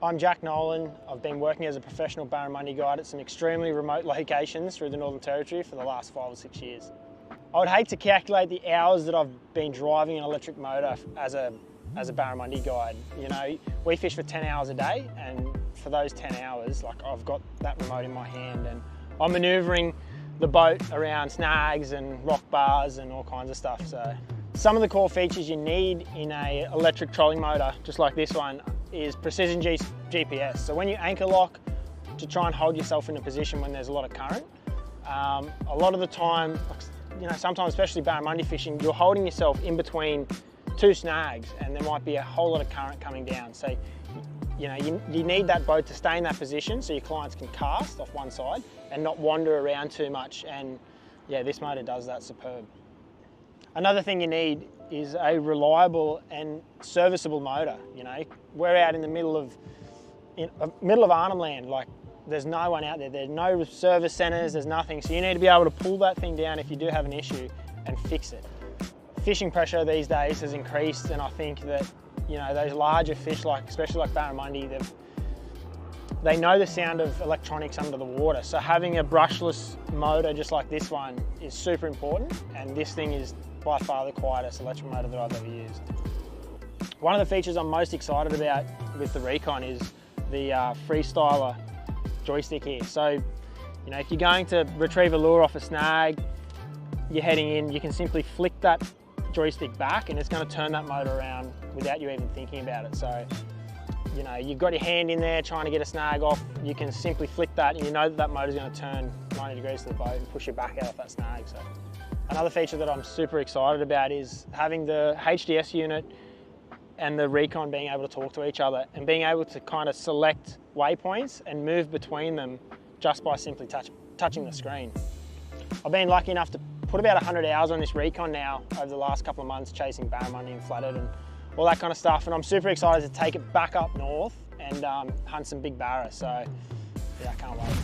I'm Jack Nolan. I've been working as a professional barramundi guide at some extremely remote locations through the Northern Territory for the last 5 or 6 years. I would hate to calculate the hours that I've been driving an electric motor as a barramundi guide. You know, we fish for 10 hours a day, and for those 10 hours, like, I've got that remote in my hand and I'm manoeuvring the boat around snags and rock bars and all kinds of stuff. So some of the core features you need in an electric trolling motor, just like this one, is precision GPS. So when you anchor lock to try and hold yourself in a position when there's a lot of current, a lot of the time, you know, sometimes especially barramundi fishing, you're holding yourself in between 2 snags and there might be a whole lot of current coming down. So, you know, you need that boat to stay in that position so your clients can cast off one side and not wander around too much. And yeah, this motor does that superb. Another thing you need is a reliable and serviceable motor. You know, we're out in the middle of Arnhem Land. Like, there's no one out there. There's no service centres, there's nothing. So you need to be able to pull that thing down if you do have an issue and fix it. Fishing pressure these days has increased, and I think that, you know, those larger fish, like especially like barramundi, they know the sound of electronics under the water. So having a brushless motor just like this one is super important, and this thing is by far the quietest electric motor that I've ever used. One of the features I'm most excited about with the RECON is the freestyler joystick here. So, you know, if you're going to retrieve a lure off a snag, you're heading in, you can simply flick that joystick back and it's going to turn that motor around without you even thinking about it. So, you know, you've got your hand in there trying to get a snag off, you can simply flick that and you know that that motor's going to turn 90 degrees to the boat and push you back out of that snag. So, another feature that I'm super excited about is having the HDS unit and the RECON being able to talk to each other and being able to kind of select waypoints and move between them just by simply touching the screen. I've been lucky enough to put about 100 hours on this RECON now over the last couple of months, chasing barramundi and flathead and all that kind of stuff, and I'm super excited to take it back up north and hunt some big barra. So yeah, I can't wait.